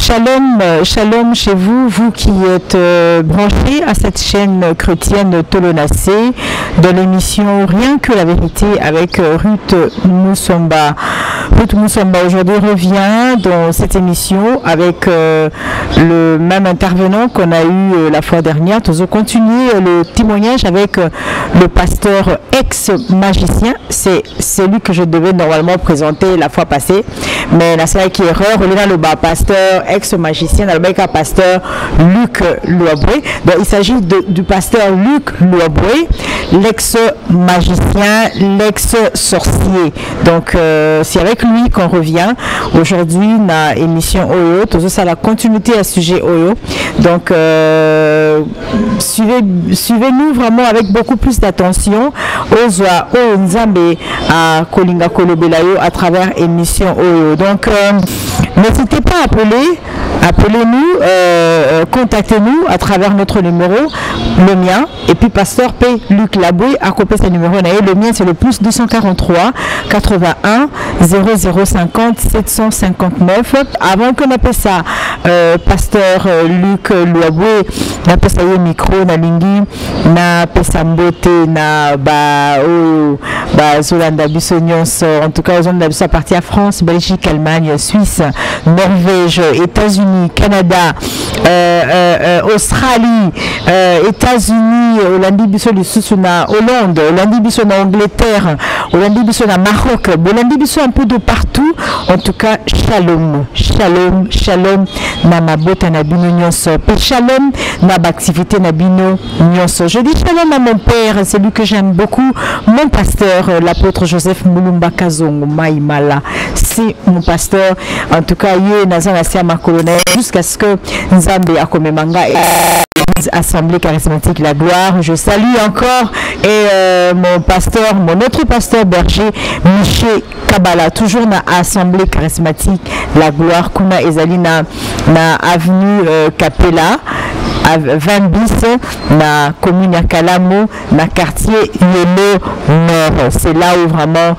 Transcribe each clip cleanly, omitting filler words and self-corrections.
Shalom, shalom chez vous, vous qui êtes branchés à cette chaîne chrétienne Tolonacé de l'émission Rien que la vérité avec Ruth Moussamba. Ruth Moussamba aujourd'hui revient dans cette émission avec le même intervenant qu'on a eu la fois dernière. Nous allons continuer le témoignage avec le pasteur ex-magicien. C'est celui que je devais normalement présenter la fois passée, mais la série qui est erreur, on est dans le bas pasteur ex-magicien, dans le bas pasteur Luc Louaboué. Donc il s'agit du pasteur Luc Louaboué, l'ex-magicien, l'ex-sorcier. Donc c'est avec lui qu'on revient aujourd'hui dans l'émission Oyo. Tout ça, la continuité à ce sujet Oyo. Donc suivez-nous vraiment avec beaucoup plus d'attention. Ozoa Oyo Nzambe à Kolinga Kolobelayo à travers émission Oyo. Donc n'hésitez pas à appeler. Appelez-nous, contactez-nous à travers notre numéro, le mien, et puis pasteur P. Luc Laboué a copié ce numéro. Le mien, c'est le plus 243 81 0050 759. Avant qu'on appelle ça, pasteur Luc Laboué, on appelle ça le micro, na lingi, na pesambote, na Zolanda Bissonios, en tout cas, Zolanda Bissonios partie à France, Belgique, Allemagne, Suisse, Norvège, États-Unis, Canada, Australie, États-Unis, Hollande, Hollande, Hollande, Angleterre, Hollande, Maroc, Hollande, un peu de partout. En tout cas, shalom, shalom, shalom, na mabota na bino nyonso, shalom na activité na bino nyonso. Je dis shalom à mon père, c'est lui que j'aime beaucoup, mon pasteur, l'apôtre Joseph Moulumba Kazongo Maïmala. C'est mon pasteur. En tout cas, il y a ma colonel jusqu'à ce que Nzambe a comme manga et Assemblée charismatique La Gloire. Je salue encore et mon pasteur, mon autre pasteur berger Michel Kabala, toujours dans Assemblée charismatique La Gloire, Kuna Ezalina na avenue Capella. 20 bis na commune à Kalamo, na quartier Yelo Nord. C'est là où vraiment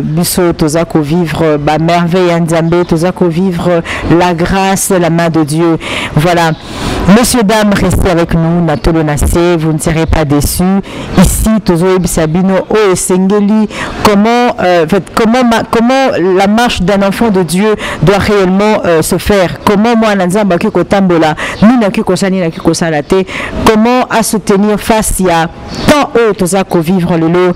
biso tozako vivre ba merveille Nzambe, tozako vivre la grâce, la main de Dieu. Voilà. Messieurs, dames, restez avec nous, na Tolonacé, vous ne serez pas déçus. Ici, Tozo Sabino, Sengeli, comment la marche d'un enfant de Dieu doit réellement se faire. Comment moi, Nzamba Kiko Tambola, Nina Kiko Sani, Kiko Salate, comment à se tenir face à tant Tozako vivre le lot.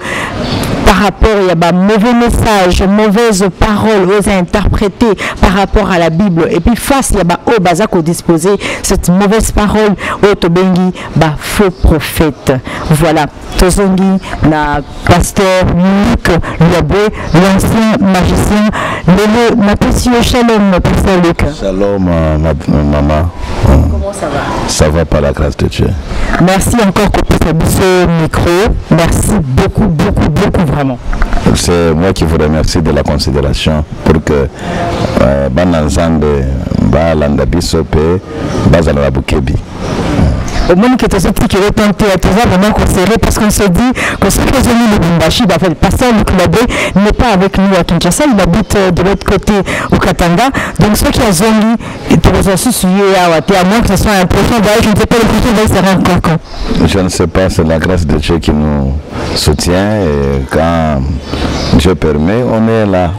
Par rapport à des mauvais messages, mauvaises paroles aux interpréter par rapport à la Bible. Et puis face à des bazako disposer cette mauvaise parole au Tobengi, faux prophète. Voilà. Tozongi, la pasteur Luc Louaboué, l'ancien magicien. Lelo, ma précieux shalom, pasteur Luc. Shalom, maman. Comment ça va? Ça va par la grâce de Dieu. Merci encore pour ce micro. Merci beaucoup, beaucoup, beaucoup vraiment. C'est moi qui vous remercie de la considération pour que Bananzande, Balanda Bisope, Bazala Bukebi. Au moins que tu as tenté à vraiment considérer parce qu'on se dit que ce que j'ai mis le Bumbashi, le pasteur Luc Labé n'est pas avec nous à Kinshasa, il habite de l'autre côté au Katanga. Donc ceux qui ont zongi, ils peuvent aussi suivre à moins que ce soit un prochain voyage, je ne sais pas le prochain voyage sera encore quand. Je ne sais pas, c'est la grâce de Dieu qui nous soutient et quand Dieu permet, on est là.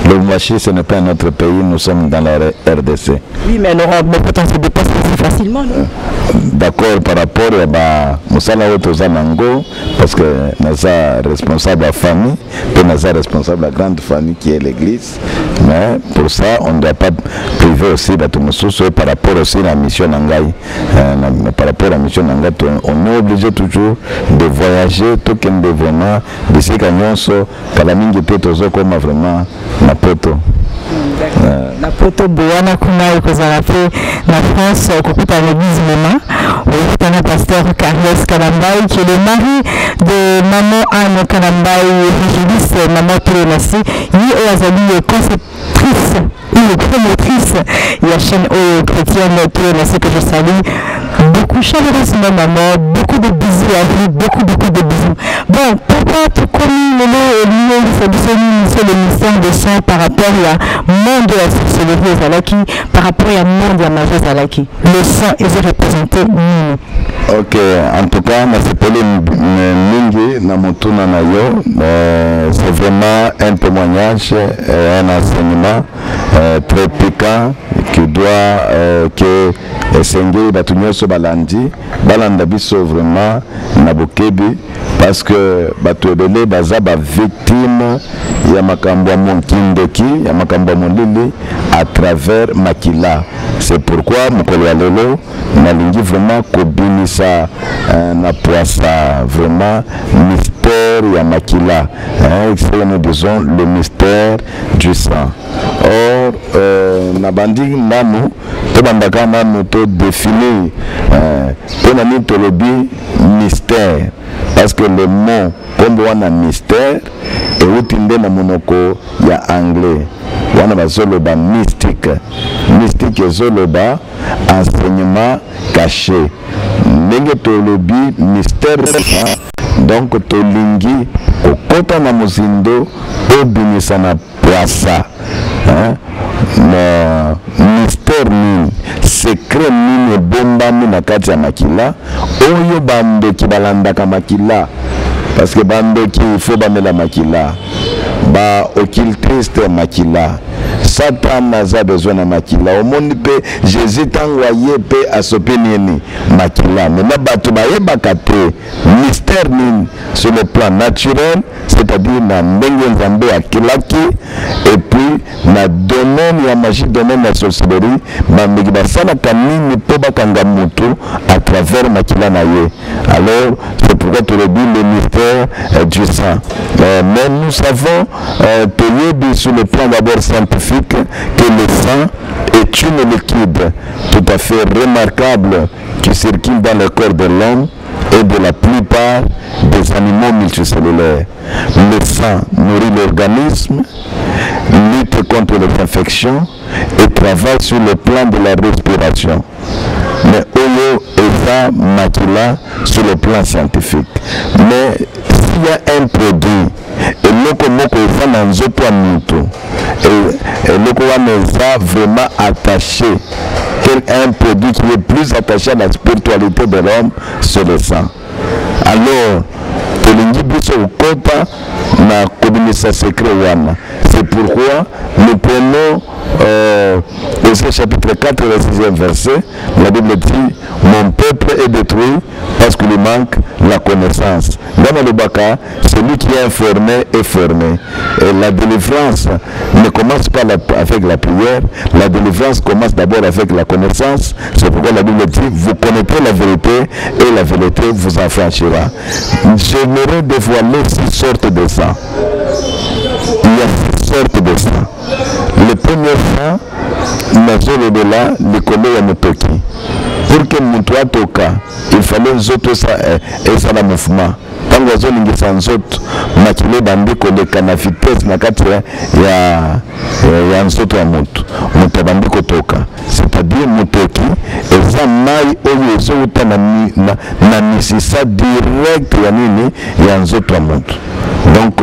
Le Bumbashi, ce n'est pas notre pays, nous sommes dans la RDC. Oui, mais l'Europe, mais peut-être se dépasse aussi facilement. D'accord, par rapport à Moussala Nango, parce que nous sommes responsables de la famille, et nous sommes responsables de la grande famille qui est l'église. Mais pour ça, on ne doit pas priver aussi de tout par rapport aussi à la mission Nangaï. Par rapport à la mission Nangaï, on est obligé toujours de voyager, tout comme des vraiment, d'ici qu'à Nyonso, qu'à la mingi Petozo, comme vraiment, na poto. La poto Boana Kuna et Kozarafe, la France, à l'église Mema. On a pasteur Carlos Kanambaï qui est le mari de maman Anne Kanambaï, évangéliste maman Tolonacé. Il est Azali conceptrice, une promotrice, il y a chaîne chrétienne Tolonacé que je salue. Beaucoup chaleureusement maman, beaucoup de bisous à vous, beaucoup de bisous. Bon, papa, tu connais le nom, c'est le mystère de sang par rapport à monde de la sorcellerie Zalaki, par rapport à monde de la magie Zalaki. Le sang est représenté nous. Ok, en tout cas, c'est vraiment un témoignage, un enseignement très piquant qui doit que Sengé Batunyoso Balandi, Balanda Biso vraiment Nabokebi, parce que Batuebele Baza ba victime Yamakamba Monkindoki, Yamakamba Molili à travers Makila. C'est pourquoi Mokolo Lelo Nalingi vraiment Kobinisa na poissa vraiment mystère Yamakila. Nous besoin le mystère du sang. Or, Nabandi Namu, Tobandaka Namu to définir Tonani Tolobi mystère. Parce que le mot, comme on a mystère, et où tinde na monoko ya anglais. On a zoloba mystique. Mystique et zoloba enseignement caché. Nenge tolobi mystère. Donc tolingi okota na muzindo obinisa na poissa. Na mystère nini secret nini bombami na kati ya makila oyo bandoki balandaka makila parce que bandoki il faut bamela makila ba occultiste makila Satan n'a besoin de makila au monde pe Jésus t'envoyé pe asopi nini makila mais na batu bayeba kate mystère nini sur le plan naturel, c'est-à-dire na ndenge nzambe akilaki et puis na domaine ya magie, domaine ya sorcellerie bameki basalaka nini po bakanga mutu à travers makila na ye. Alors c'est pourquoi tu le dis le mystère du sang. Mais nous savons payer sur le plan d'abord scientifique que le sang est une liquide tout à fait remarquable qui circule dans le corps de l'homme et de la plupart des animaux multicellulaires. Le sang nourrit l'organisme, lutte contre les infections et travaille sur le plan de la respiration. Mais Oyo et ça makila sur le plan scientifique. Mais s'il y a un produit, et loko moko eza na nzoto ya mutu, et loko wana eza vraiment attaché, un produit qui est plus attaché à la spiritualité de l'homme, c'est le sang. Alors, tolingi biso ukota na kobimisa secret wana. C'est pourquoi nous prenons au chapitre 4, le 6e verset, la Bible dit « Mon peuple est détruit parce qu'il lui manque la connaissance. » Dans le baka, celui qui est informé est formé. Et la délivrance ne commence pas avec la prière, la délivrance commence d'abord avec la connaissance. C'est pourquoi la Bible dit « Vous connaîtrez la vérité et la vérité vous affranchira. » J'aimerais dévoiler 6 sortes de sang. Il y a 6 sortes de sang. Le premier sang, nazolo de là, le collègue à Motoki. Pour que Moutoua toka, il fallait zoto ça et ça la mouvement. Tant que zone ingisa nzoto, makile bandi koleka na vitesse na kati ya nzoto ya moto. Moto bandi kotoka. C'est-à-dire Motoki, et ça mai oyo zota na misisa direct ya nini ya nzoto ya moto. Donc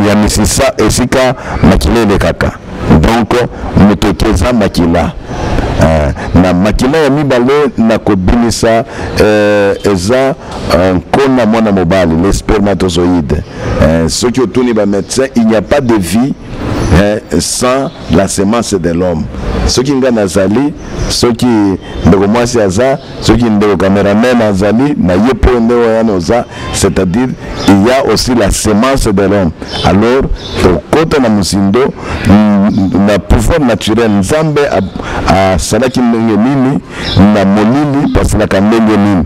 ya misisa esika makile le kaka. Donc mutokeza makila na makila ya mibale na kobinisa eza nkona mwana mobali, les spermatozoïdes. Ceux qui otuni ba médecin, il n'y a pas de vie sans la semence de l'homme. Ceux qui nga nazali, ceux qui ndeko mwasi aza, ceux qui ndeko cameraman azali, na yepo ndeko yanoza, c'est-à-dire il y a aussi la semence de l'homme. Alors, côté na musindo, na pouvoir naturel, Nzambe a salaki ndenge nini, na molili parce la ndenge nini.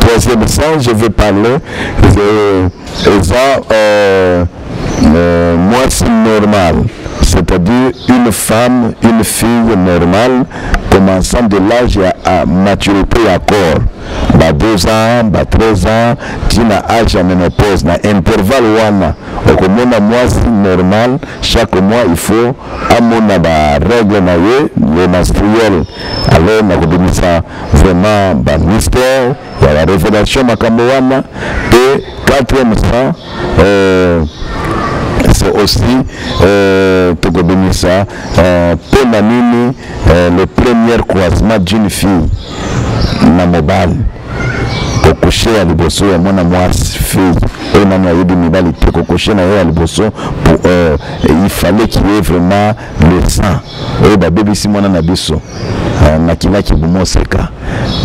Troisième sens, je vais parler mwasi normal. C'est-à-dire une femme, une fille normale, commençant de l'âge à maturité à corps. Bah 12 ans, bah 13 ans, tina âge à ménopause, na intervalle wana. Au commun moi c'est normal, chaque mois il faut à mon règle na le menstruel. Alors na ça vraiment bah mystère, il y a la révélation makambo wana. Et quatrième sang, aussi tokobimisa pour la nini le premier croisement d'une fille na mobile kokoshe ya liboso ya mwana mwasi fille et nana yebi mibali te kokoshe na ya liboso pour il fallait qu'il y ait vraiment le sang et ba bébé si mwana na biso na kila kibumoseka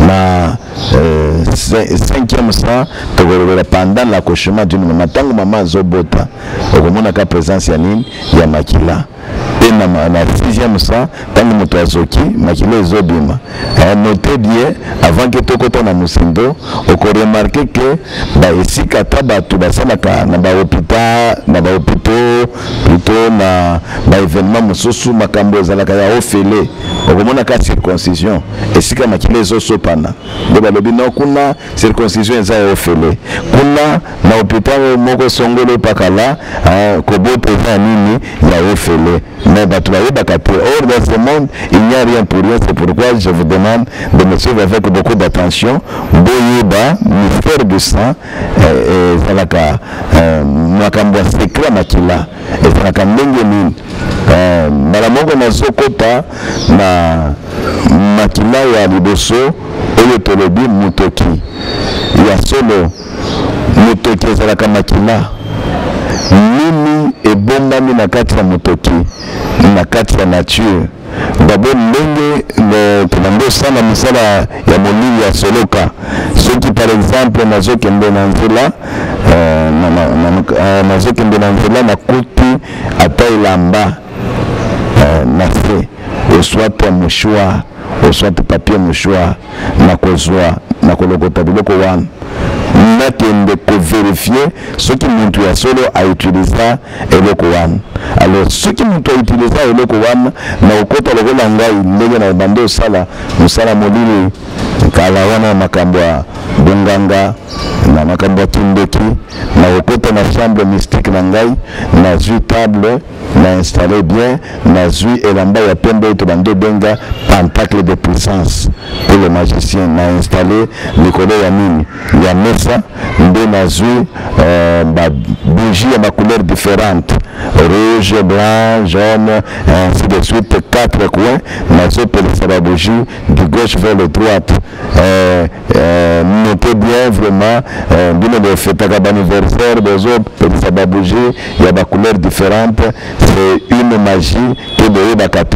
na 5e sang tokolola pendant l'accouchement d'une maman tango maman zobota okomona ka présence ya nini ya makila et na 6e sang tango moto azoki makila ezobima notez bien avant que tokota na musindo oko remarquer que ba esika ta bato basalaka na ba hôpital plutôt na ba événement mosusu makambo ezalaka ya ofele okomona ka circoncision esika makila ezosopana nde balobi no kuna circoncision eza ya ofele kuna na hôpital moko songolo pakala kobota eza nini ya ofele mais bato bayebaka te. Or dans ce monde il n'y a rien pour rien, c'est pourquoi je vous demande de me suivre avec beaucoup d'attention. Boyeba mystère de sang ezalaka makambo ya secret makila ezalaka ndenge nini mbala moko nazokota na makila ya liboso oyo tolobi mutoki ya solo mutoki ezalaka makila nini ebombami na kati ya mutoki na kati ya nature d'abord ndenge tolando sana misala ya molili ya soloka soki par exemple nazokende na nzela na kuti ata elamba na se oswate ya mouchoir oswate papier mouchoir na kozwa na kolokota biloko wana nakende kovérifier ce qui muntu ya solo a utilisé eloko wana. Alors ce qui muntu a utilisé eloko wana na okota lokola ngai ndenge na bando sala musala molili kala wana makambo ya bunganga na makambo ya kindoki na okota na chambre mystique na ngai na zui table na installé bien na zui elamba ya pembe to bando benga pentacle de puissance pour le magicien na installé likolo ya nini ya mesa nde na zui ba bougie ma couleur différente rouge, blanc, jaune, ainsi de suite 4 coins na zo pelisa ba bougie du gauche vers le droite. Notez bien vraiment bino de fête à anniversaire des autres pelisa ba bougie il y a ba couleurs différentes. C'est une magie que de bakate.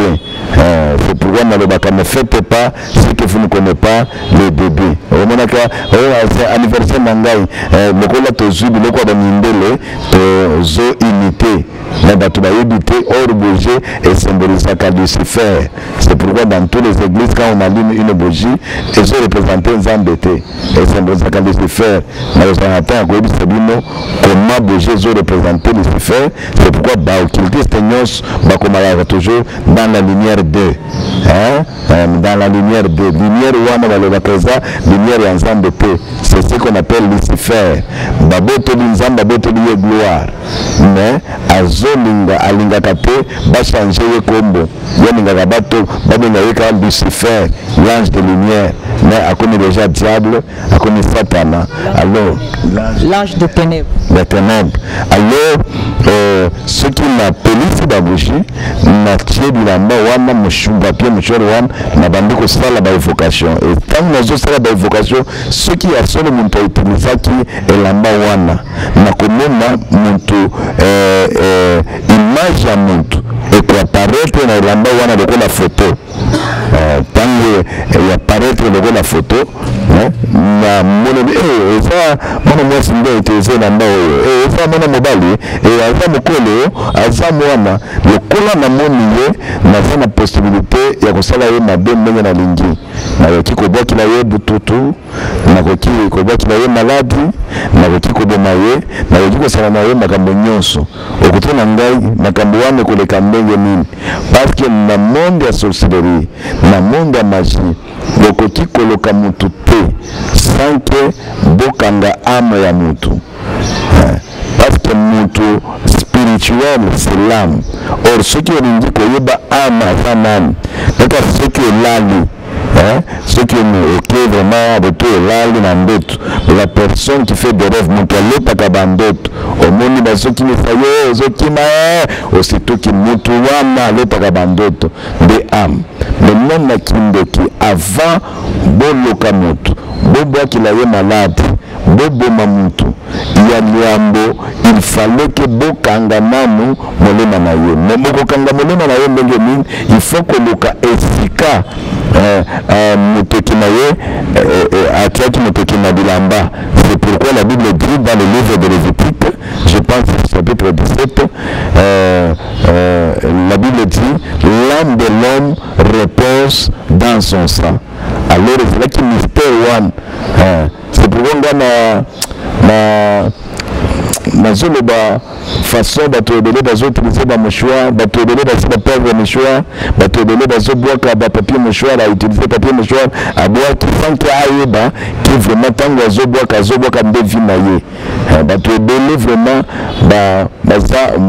C'est pourquoi ne faites pas ce que vous ne connaissez pas le bébé. C'est anniversaire mangai. Le cola tozu le quoi d'amindele to zo imité. Mais batu ba yébité or bougie et symbolise la Lucifer. C'est pourquoi dans toutes les églises quand on allume une bougie, ils ont représenté un zambété et symbolise la Lucifer. Mais on attend à quoi comment bougie ils ont représenté Lucifer. C'est pourquoi ba occultiste ba komala toujours dans la lumière de dans la lumière de lumière wana baloba koza lumière ya nzambe te. C'est ce qu'on appelle Lucifer. Baboto nzambe baboto liye gloire mais azolinga alingaka te ba changer ye kombo yeninga bato babenga yeka Lucifer l'ange de lumière mais akoni déjà diable akoni satana. Alors l'ange de ténèbres, les ténèbres. Alors ce qui m'a pelisi babushi na tie bilamba wana mushumba pia mchoro wana na bandiko sala ba evocation et tant nazo sala ba evocation ce qui a solo muntu utilizaki elamba wana na komona muntu image ya muntu et apparaître na elamba wana lokola photo tango ya apparaître lokola photo na mona eza mona mwasi ndo iteze na ndo eza mona mobali aza mokolo aza mwana lokola na moni ye na na possibilité ya kosala ye mabe ndenge na lingi na yoki kobwaki na ye bututu na koki kobwaki na ye maladi na koki koboma ye na yoki kosala na ye makambo nyonso okutana ngai makambo wana koleka ndenge nini parce que na monde ya sorcellerie na monde ya magie bokoki koloka mutu te sans que bokanga ame ya mutu parce que mutu spirituel c'est l'âme. Or ce qui est indiqué koyeba ame aza nani kaka ce qui est lali ceux qui ok vraiment bato elali na ndoto, la personne qui fait des rêves moto alotaka bandoto omoni basoki misayo ozokima aussitôt ki moto wana alotaka bandoto de âme. Maintenant na kindoki avant boloka moto bobwakila ye malade boboma moto ya liambo, il fallait que bokanga nanu molema na ye. Mais bokanga molema na ye ndenge nini, il faut que loka esika motoki na ye atiaki motoki na bilamba. C'est pourquoi la Bible dit dans le livre de Lévitique, je pense au chapitre 17, la Bible dit l'âme de l'homme repose dans son sang. Alors c'est là qu'il mystère one. C'est pourquoi nazoloba façon bato ebele bazoutilize bamouchoir, bato ebele basi baperdre mouchoir, bato ebele bazobwaka bapapier mouchoir, autilize papier mouchoir abwaki sanke ayeba ki vraiment ntango azobwaka nde vi na ye. Bato ebele vraiment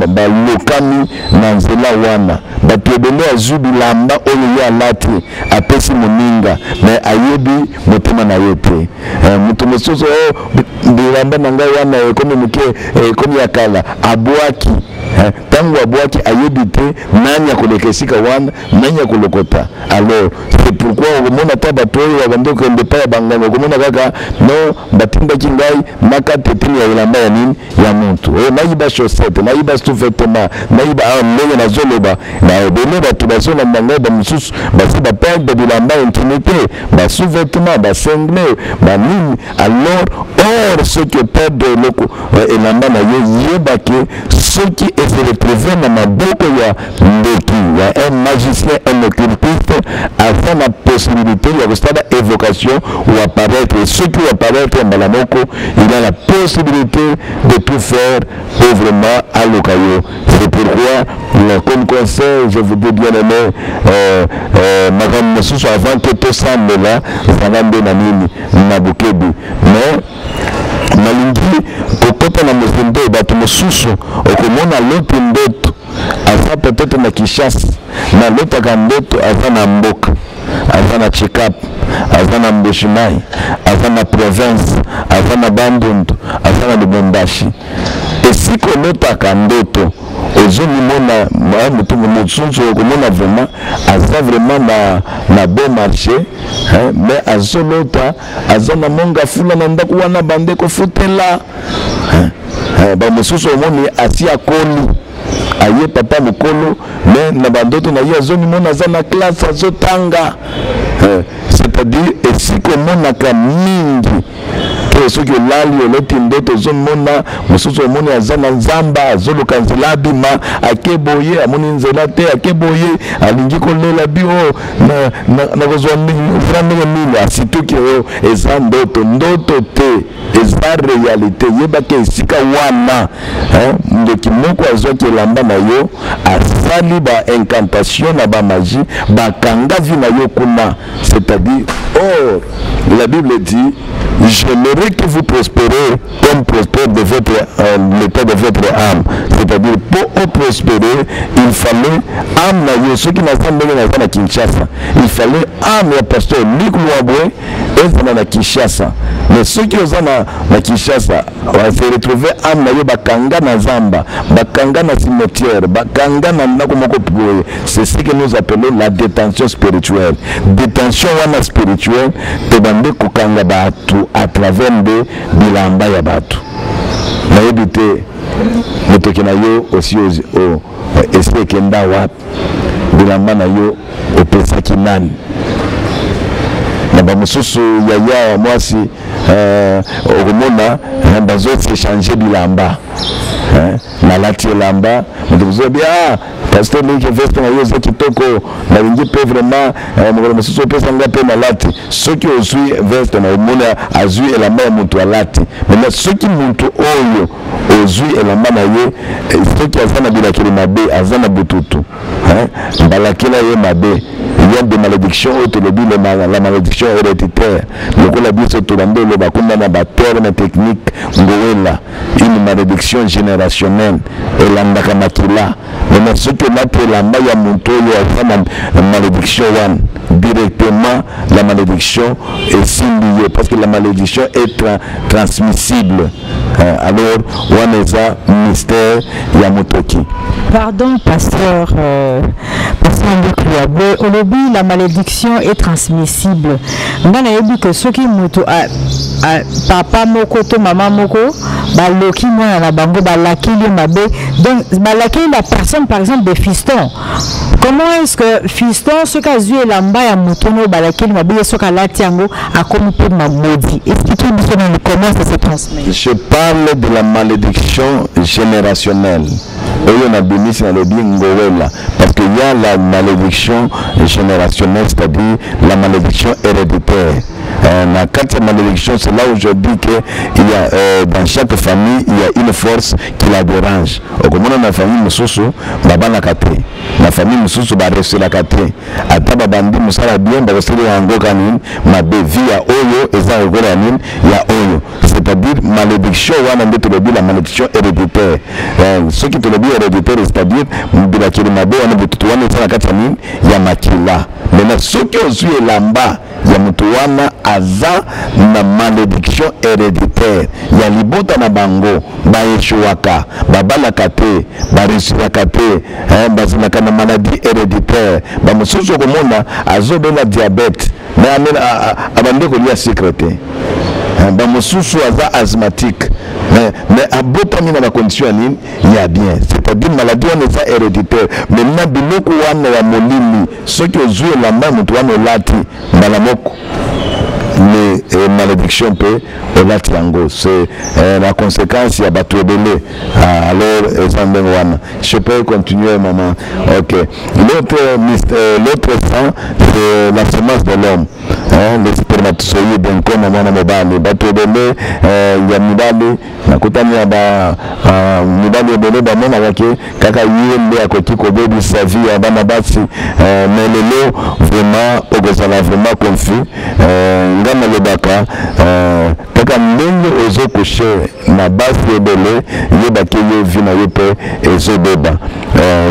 balokami na nzela wana. Bato ebele azwi bilamba oyo ye alati apesi moninga mais ayebi motema na ye te. Moto mosusu bilamba na ngai wana ekomi moke ekomi ya kala abwaki tango abwaki ayebi te nani akoleka esika wana nani akolokota. Alors c'est pourquoi okomona ta bato oyo babandi okende pa ya banganga okomona kaka no batindaki ngai nakata eteni ya elamba ya nini ya motu nayiba chaussette nayiba sous-vêtement nayiba ndenge nazoloba na ebele bato bazolanda ngai bamosusu basi baperde bilamba intimité basous-vêtement basengle banini. Alors or ceux qui perdent elamba na ye yebake ceux qui se retrouvaient dans maboko ya ndoki ya un magicien, un occultiste afin la possibilité de rester évocation ou apparaître. Ceux qui apparaître en balamoko, il a la possibilité de tout faire pauvrement à l'ocayo. C'est pourquoi, comme conseil, je vous dis bien aimé, Madame Messousso, avant que tout ça me là, ça va bien amini, nabukebi. Mais nalingi kokota na mozembe bato mosusu okomona loto ndoto aza peut-être na Kinshasa na lotaka ndoto aza na mboka aza na check-up aza na Mbushimai aza na province aza na Bandundu aza na Lubumbashi esiko lotaka ndoto ozomimona mutu mosusu okomona vraiment aza vraiment na bon marché mais azolota aza na monga fula na ndako wana bandeko futela bamosusu omoni asi akoli aye papa mokolo mais na bandoto na ye azomimona aza na classe azotanga c'est-à-dire esiko omonaka mingi soki olali oloti ndoto ozomona mosusu omoni aza na nzamba azoluka nzela abima akeboye amoni nzela te akeboye alingi kolela bio nakozwa ndenge nini asituki oyo eza ndoto te eza réalité yebaki esika wana ndoki moko azwaki elamba na yo asali baincantation na bamagie bakanga vi na yo kuna. C'est-à-dire or la Bible dit j'aimerais que vous prospérez comme prospère de votre l'état de votre âme. C'est-à-dire pour prospérer il fallait âme na yo. Ceux qui n'ont na Kinshasa il fallait âme ya pasteur Luc Louabwe et na Kinshasa. Mais ceux qui ont na Kinshasa va se retrouver âme na yo bakanga na zamba bakanga na cimetière bakanga na ndako moko ploye. C'est ce que nous appelons la détention spirituelle. Détention wana spirituelle te bande kokanga batu à travers de bilamba ya batu na yebite motoki na yo aussi esi kenda wapi bilamba na yo opesaki nani na bamosusu yaya mwasi okomona bazoti changer bilamba nalati elamba motokozobi pasteur Luc veste na yo eza kitoko nalingi mpe vraiment mokolo mosusu opesa nga mpe nalati soki ozwi veste na omona azwi elamba ya moto alati. Maintenant soki moto oyo ozwi elamba na ye soki aza na bilakeli mabe aza na bututu balakela ye mabe il y a des malédictions autolobi la malédiction héréditaire lokola biso tolanda oloba kuna na baterme technique ngowela une malédiction générationnelle elandaka makila maintenant ce que notre lamba ya monto ya la malédiction one directement la malédiction est signée parce que la malédiction est transmissible. Alors on est ça mystère ya motoki. Pardon pasteur Luc Olobi, la malédiction est transmissible. Ngana yebi que ceux qui mutu papa moko to maman moko baloki mwana na bango balakili mabe, donc balakili la personne par exemple des fistons. Comment est-ce que fiston ce qu'a vu lamba ya mutono balakili mabe ce qu'a latiango a comme peu maudit? Expliquez-nous comment ça se transmet. Je parle de la malédiction générationnelle. Parce qu'il y a la malédiction générationnelle, c'est-à-dire la malédiction héréditaire. La quatrième malédiction, c'est là où je dis qu'il y a dans chaque famille, il y a une force qui la dérange. Au moment où la famille Moussoussou, Baba la kate. La famille Moussoussou va rester la kate. Ataba bandi Moussala bien, va rester en Gokanin, ma bévi à Oyo, et ça Gokanin, il y a Oyo. C'est-à-dire malédiction, on a dit la malédiction héréditaire. Ce qui te le dit héréditaire, c'est-à-dire, de la Kirimabo, on a dit tout le monde, il y a Makila. Maintenant, ce qui ont su là-bas, il y a Mutouana, Aza, na malédiction héréditaire. Il y a Libota na Bango, Baïchouaka, Babala Kate, Barisura Kate, Bazinaka na maladie héréditaire. Bamoussoso Komona, Azobe la diabète, mais Abande Kolia sécrété. Bamoussoso Aza asthmatique. Mais à Botami dans la condition il y a bien. C'est-à-dire maladie on est héréditaire. Mais maintenant, Biloko Wana ya Molili, ceux qui ont joué la main, Moutoano Lati, Malamoko. Les malédictions peut au c'est la conséquence il y a Batouébélé alors je peux continuer maman. Ok, l'autre sang c'est la semence de l'homme, les spermatozoïdes donc comme maman mobali Batouébélé il y a Mibali nakutani ya Mibali ebele bamona wake kaka yende akoti kobebi sa vie ya bana basi mais lelo vraiment okozala vraiment confus ngana lebaka kaka ndenge ozo coucher na base ebele yebaki yo vi na yo pe ezobeba.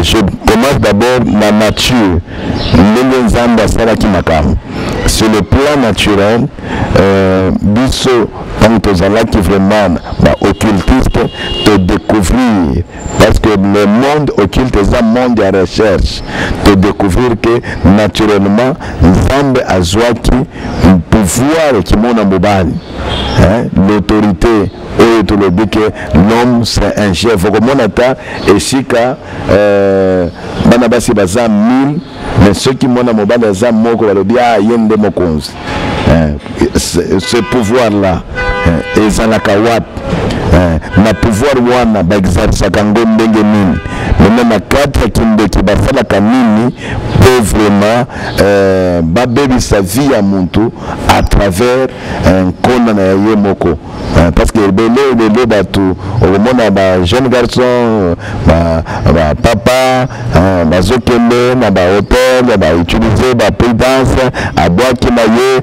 Je commence d'abord la nature ndenge nzambe asalaki makambo sur le plan naturel. Biso tant tozalaki vraiment occultiste te découvrir parce que le monde occulte est un monde de recherche te découvrir que naturellement nzambe azwaki pouvoir qui mona mobali l'autorité et tout le dit que l'homme c'est un chef comme on a et sika banabasi baza 1000 mais ceux qui mona mobali baza moko balobi yende mokonzi ce pouvoir là ezalaka wapi na pouvoir wana baexerçaka ngo ndenge nini maintenant na kati ya kindeki basalaka nini pour vraiment babebisa vie ya muntu à travers nkona na ye moko parce que lelo batu omona ba jeune garçon ba papa bazokende na ba hotel ba utiliser ba prudence abwaki na ye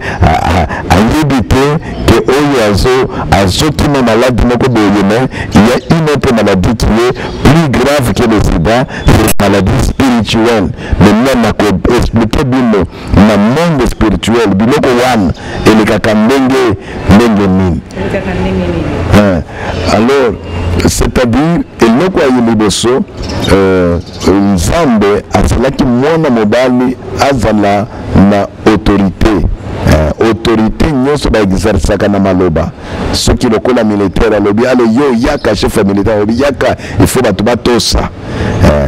ayebite que oyo azoki na maladi moko boye. Il y a une autre maladie qui est plus grave que le sida, c'est la maladie spirituelle. Maintenant, on expliquer bien le monde spirituel, biloko wan et le kakambenge nengeni. Alors, c'est-à-dire, il n'y a pas eu liboso, nzambe asalaki mwana mobali azala na autorité. Autorité nyonso ba exerçaka na maloba soki lokola militaire alobi ale yo yaka chef militaire alobi yaka il faut batuba tosa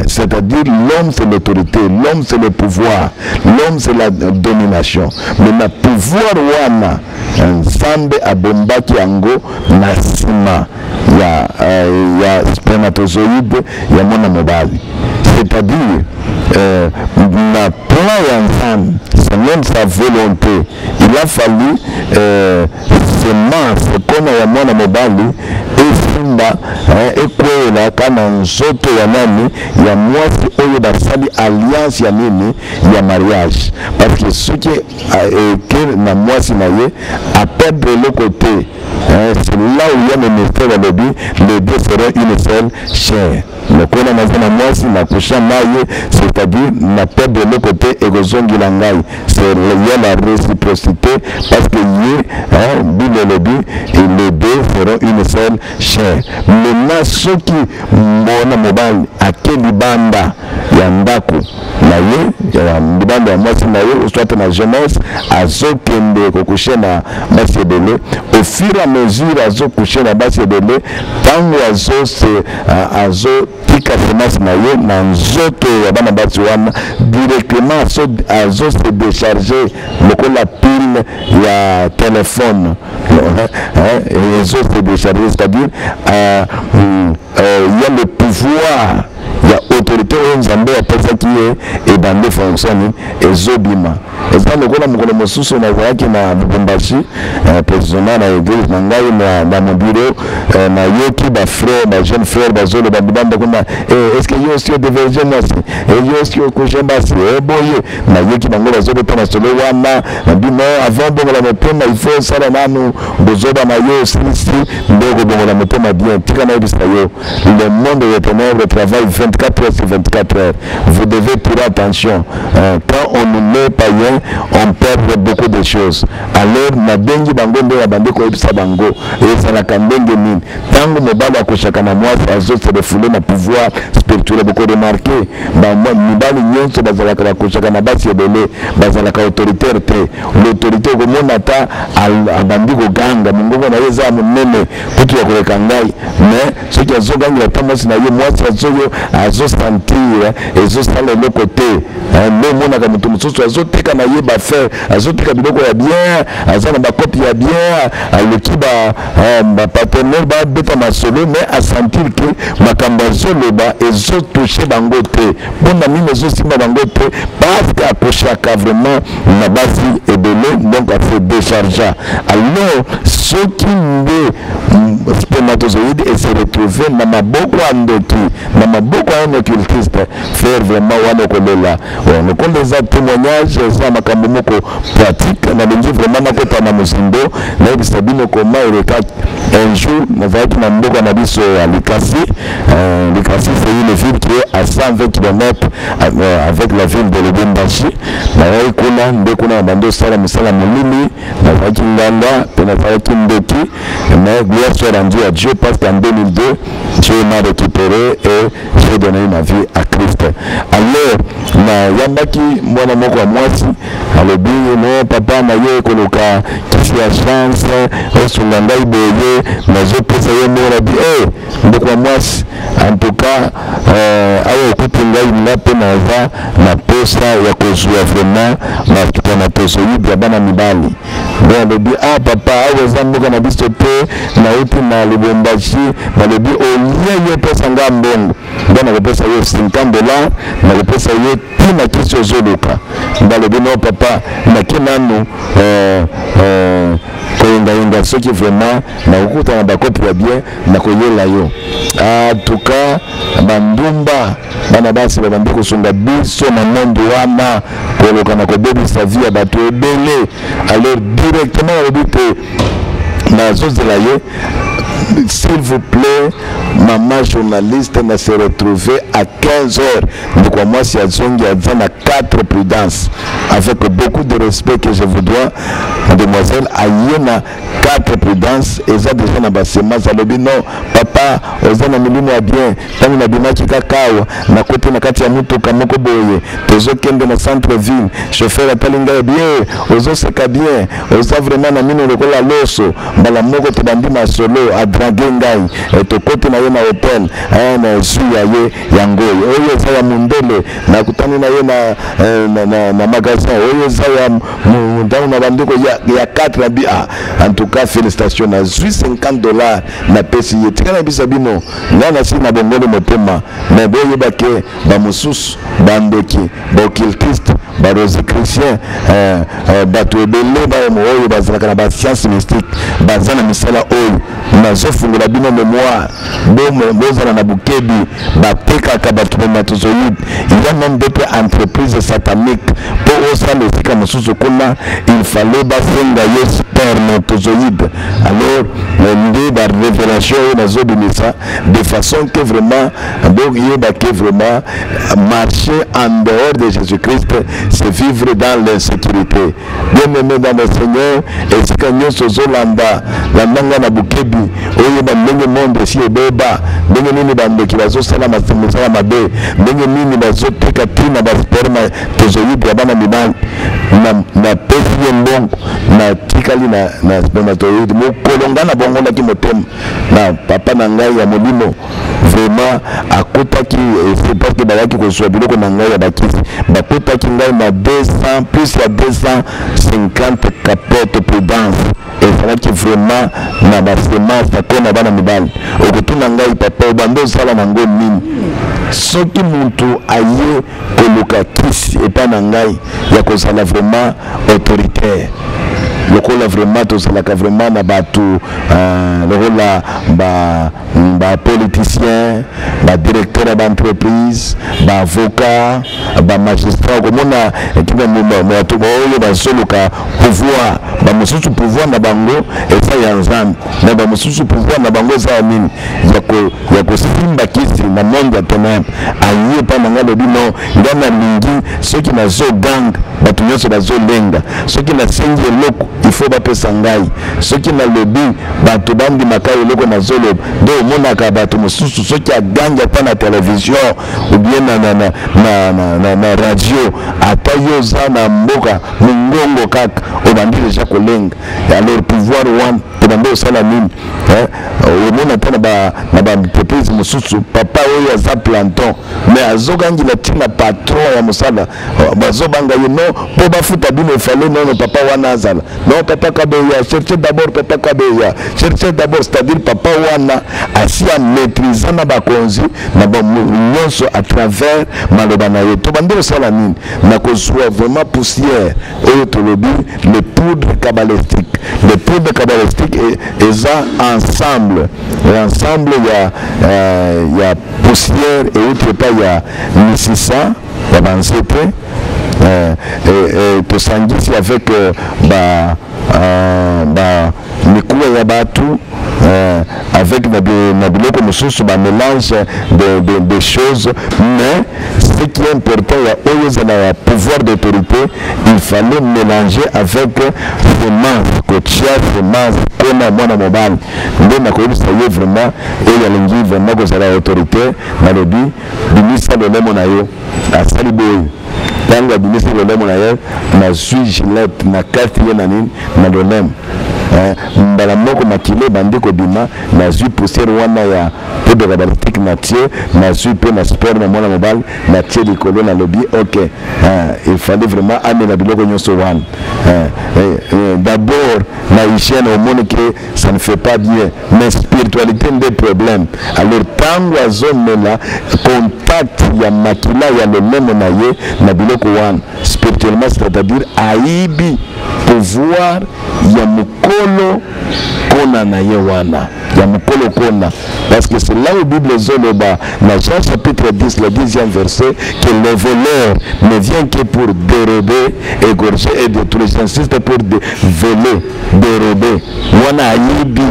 c'est-à-dire l'homme c'est l'autorité, l'homme c'est le pouvoir, l'homme c'est la domination. Mais na pouvoir wana nzambe abombaki yango na sima ya spermatozoïde ya mwana mobali, c'est-à-dire na plan ya nzambe c'est même sa volonté. Il a fallu semence kona ya mwana mobali esimba ekwela kana nzoto ya nani ya mwasi oyo basali alliance ya nini ya mariage, parce que ce qui est na mwasi na ye à perdre le côté c'est là où il y a le mystère de vie, les deux seront une seule chair. lokola nazana mwasi na kusha naye, c'est-à-dire na perdre le côté ekozongi la ngai. C'est la réciprocité parce que yé Bible le dit et les deux feront une seule chair. Maintenant ceux qui mona mobali akeli banda ya ndako na ye ya libanda ya mwasi na ye soit na jeunesse azokende kokusha na basi ebele, au fur et à mesure azokusha na basi ebele tango azo tika semence na ye na nzoto ya bana basi wana directement azo se décharger lokola pile ya téléphone azo se décharger, c'est-à-dire il y a le pouvoir, il y a autorité au Nzambe à personne qui est et dans les fonctions et zobima. Et ça le kola mukolo mosusu na zaki na Lubumbashi président na église na ngai na mon bureau na yoki ba frère ba jeune frère ba zolo ba bibanda kuna est-ce que yo aussi devenir moi et yo aussi ko jemba si boye na yoki bango ba zolo tona solo wana na bino avant bongo la motema il faut sala nanu bozoba na yo si ndogo bongo la motema bien tika na bisa yo. Le monde des ténèbres travaille 24 heures sur 24 heures. Vous devez tirer attention. Quand on nous met païen, on perd beaucoup de choses. Alors, na bengi bango ndo ya bande ko ebisa bango. Et ça la kambenge nini. Tango mobali akoshaka na mwasi azo se refouler na pouvoir spirituel beaucoup remarqué. Ba mibali nyonso bazalaka bakoshaka na basi ebele, bazalaka autoritaire te. L'autorité ko mona ta abandi ko ganga mungongo na yeza munene kutu ya koleka ngai. Mais ce qui a zoganga la tamasi na ye mwasi azo sentir ezo sala le côté mais mona ka mutu mususu azo teka na ye ba faire azo teka biloko ya bien azana ba copie ya bien le kiba ba partenaire ba beta masolo mais a sentir que makambo zolo ba ezo toucher bango te bona mimi ezo simba bango te parce que akoshaka vraiment na basi ebele donc a fait décharger. Alors ceux qui ne spermatozoïde et se retrouver na maboko andoki na maboko ya occultiste faire vraiment wana kolela on koleza témoignage ça makambo moko pratique na benji vraiment na kota na musindo na ibisabino koma ereka un jour na vaaki na mboka na biso ya Likasi. Likasi c'est une ville qui est à 120 km avec la ville de Lubumbashi. Na yai kuna ndekuna bando sala musala mulimi na vaaki nganda pena vaaki ndoki mais gloire soit rendue à Dieu parce qu'en 2002 Dieu m'a récupéré et j'ai donné ma vie à Christ. Alors na yambaki mwana moko wa mwasi alobi no papa na ye koloka kisi ya chance osunga ngai boye nazo pesa ye mora bi ndoko wa mwasi en tout cas ayo okuti ngai na pe naza na posa ya kozwa vraiment na kitana poso yibi ya bana mibali bon alobi papa ayo za mboka na biso te na uti na Lubumbashi balobi oliye pesa nga mbongo ndana kopesa yo $50 na kopesa yo tina kisi ozoluka balobi no papa na kinanu koyenga soki vraiment na okuta na bakopi ya bien na koyela yo. En tout cas bandumba bana basi babandi kosunga biso na monde wana koloka na kobebisa vie ya bato ebele. Alors directement alobi te na zozela ye s'il vous plaît, maman journaliste ne se retrouver à 15 heures. Donc moi, si à Zongi, à 4 prudences, avec beaucoup de respect que je vous dois, mademoiselle, à Yéna, 4 prudences, et ça déjà dans bassement, ça le dit non, papa, aux anamilimo a bien, tant on a bien qui cacao, na côté na katia muto kamoko boye, tozo kende na centre-ville, chauffeur à talinga bien, aux oseka bien, aux vraiment na mino le kola loso, balamoko te bandi ma solo, à draguer ngai, et to côté na yena hotel, na su ya ye yangoy, oyo za ya mundele, na kutani na yena na magasin, oyo za ya mundao na bandiko ya 4 na bia, en tout cas félicitations, na $50 na pesi ye, tika na bisabino, na si na bongole motema, mais boye bake, ba musus, bandoki, ba occultiste, ba rosicritien, bato ebele, ba oyo bazalaka na ba science mystique, bazana misala oyo, nazo fungola bino mémoire, bozala na bukebi, batekaka bato spermatozoïde. Il y a même d'autres entreprises sataniques pour osala esika mosusu kuna il fallait basenga ye spermatozoïde. Alors nde ba révélation oyo nazobimisa de façon que vraiment donc yeba que vraiment marcher en dehors de Jésus-Christ c'est vivre dans l'insécurité. Bien aimé dans le Seigneur, esika nyonso ozolanda landanga na bukebi oyeba ndenge monde esi ebeba ndenge nini bandeki bazosala masala mabe ndenge nini bazoteka tina baspermatozoïde ya bana mibali na pesi ye mbongo na tikali na spermatozoïde mokolonga na bongo na kimotema na papa na ngai ya molimo vraiment akotaki c'est parce que balaki kozwa biloko na ngai ya bakisi bakotaki ngai na 200 plus ya 250 capotes prudence ezalaki vraiment na basemence akona bana mibali okotuna ngai papa obanda osala nango nini soki muntu aye koluka kisi epa na ngai ya kozala vraiment autoritaire lokola vraiment tozalaka vraiment na bato lokola ba politicien ba directeur d'entreprise ba avocat ba magistrat komona ekiba moto oyo bazoluka pouvoir ba mosusu pouvoir na bango esa ya nzambe na ba mosusu pouvoir na bango esa nini ya kosimba kisi na monde ya ténèbre aye pa na ngalo bino ngana lingi soki na zo gang bato nyonso bazolenga soki na sengi eloko il faut bapesa ngai soki na lobi bato bandi makai eloko na zoloba do monaka bato mosusu soki aganja pa na télévision ou bien na radio ata yo za na mboka mungongo kaka obandi deja kolenga alors pouvoir one tobande osala nini omona ta na baentreprise mosusu papa oyo aza planton mais azokangila ntina patron ya mosala bazobanga ye no mpo bafuta bino efale nono papa wana azala non papa kabeya cherchez d'abord papa kabeya cherchez d'abord c'est-à-dire papa wana asi a maîtriser na bakonzi na nyonso à travers maloba na ye tobande osala nini na kozwa vraiment poussière oyo tolobi le poudre cabalistique eza ensemble ya poussière euti epai ya misisa ya banzete tosangisi avec mikuwa ya batu avec na biloko mosusu ba mélange de choses mais ce qui est important ya oyo ezala pouvoir d'autorité il fallait mélanger avec semence kotia semence kona mwana mobali nde nakoyebisa ye vraiment oyo alingi vraiment kozala autorité nalobi bimisa lolemo na yo asali boyo ntango abimisi lolemo na ye nazwi gilete na kati ye na nini na lolemo mbala moko makile bandi kobima nazwi poussière wana ya poudre cabalistique na tie nazwi mpe na sperme na mwana mobali na tie likolo na lobi ok il fallait vraiment amena biloko nyonso wana d'abord na hygiène omoni que ça ne fait pas bien mais spiritualité nde problème alors ntango azomela contact ya makila ya lolemo na ye na biloko wana spirituellement c'est-à-dire aibi pouvoir ya mukolo kona na ye wana ya mukolo kona parce que c'est là où Bible zoloba na Jean chapitre 10 le 10e verset que le voleur ne vient que pour dérober, égorger et détruire. J'insiste pour voler, dérober. Wana aibi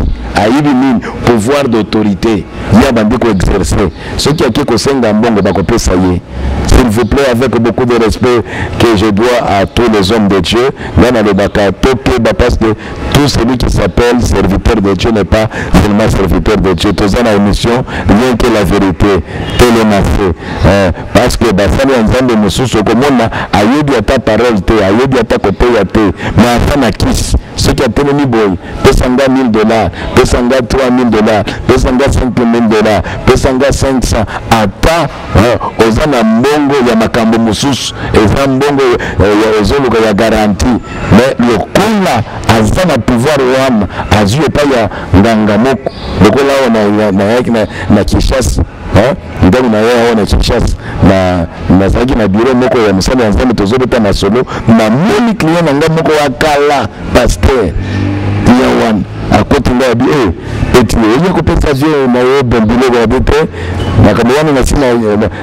nini pouvoir d'autorité ya bandiko exercer ce qui a quelque senga mbongo bakopesa ye. S'il vous plaît, avec beaucoup de respect que je dois à tous les hommes de Dieu, parce que tout celui qui s'appelle serviteur de Dieu n'est pas seulement serviteur de Dieu. Tous en émission, rien que la vérité, parce que basali nzambe mususu komona ayebi ata parole te, ayebi ata kopeya te, mais ata na kisi ce qui a tenu boy, pesanga $1000, pesanga $3000, pesanga $5000, pesanga 500 ata ozana mbongo ya makambo mususu eza mbongo ya ezoluka ya garanti mais lokola azana pouvoir wana azue pa ya nganga moko lokola ona na Kinshasa ndani na yeye na Kinshasa na zaki na bureau moko ya msana nzambe tozobeta na solo na moni client nga moko wakala pasteur ya wan akotinga bi eti yeye ko pesa je na yo bambilo ba bete nakamwana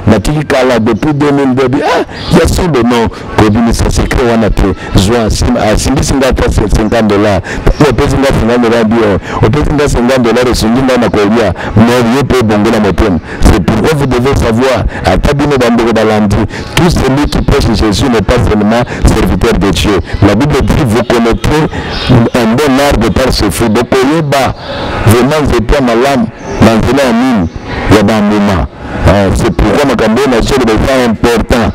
na tiki kala depuis 2002 il y a son de nom kobini ça s'écrit wana te joie simbi singa ta $50 o pesi nga $50 bio o pesi nga $50 singi na kolia mais yo pe bongo na motem. C'est pourquoi vous devez savoir à tabine d'ambere balandi tout celui qui prêche Jésus n'est pas seulement serviteur de Dieu. La Bible dit vous connaîtrez un bon arbre par ce fruit. Donc vraiment j'étais malade dans la mine il y a un moment. C'est pourquoi ma campagne nationale est important.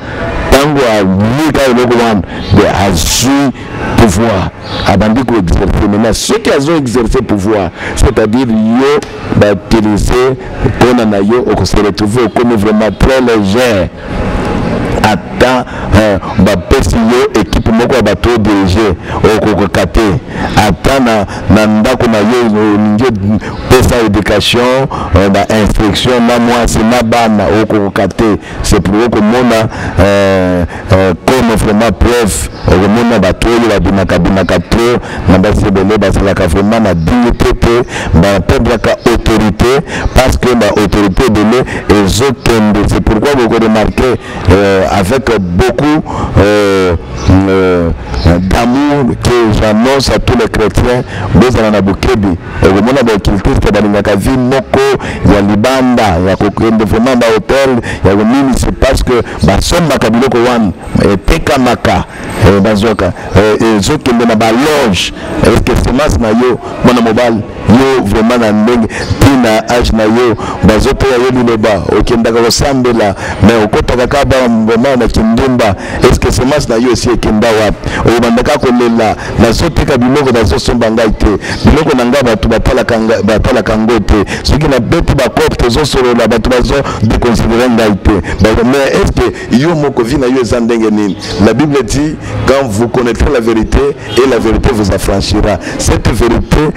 Tango a liga le gouvernement de assurer pouvoir abandi ko exercer. Mais ceux qui ont exercé pouvoir, c'est-à-dire yo d'utiliser qu'on a yo au se retrouver comme vraiment très léger. Ata bapesi yo équipe moko ya bato dirige okokate ata na ndako na yo ninge pesa éducation ba instruction na mwasi na bana okokate. C'est pour komona comme vraiment preuve okomona bato oyo babinaka trop na basebele basalaka vraiment na dignité te bapeblaka autorité parce que ba autorité belé ezokende. C'est pourquoi vous remarquez avec beaucoup d'amour que j'annonce à tous les chrétiens bezala na bokebi okomona ba culture balingaka vie moko ya libanda ya kokende vraiment ba hôtel ya komini. C'est parce que basombaka biloko wana etekamaka bazoka ezokende na baloge que semence na yo mwana mobali yo vraiment na ndenge tina age na yo bazopeya yo liloba okendaka kosambela mais okotaka kaba vraiment na kindumba. Est-ce que semence na yo aussi ekenda wapi obandaka kolela nazoteka biloko nazosomba ngai te biloko na ngai bato batalaka ngo te soki na beti bakope tozosolola bato bazo déconsidérer ngai te. Mais est-ce que yo moko vi na yo eza ndenge nini? La Bible dit quand vous connaîtrez la vérité et la vérité vous affranchira. Cette vérité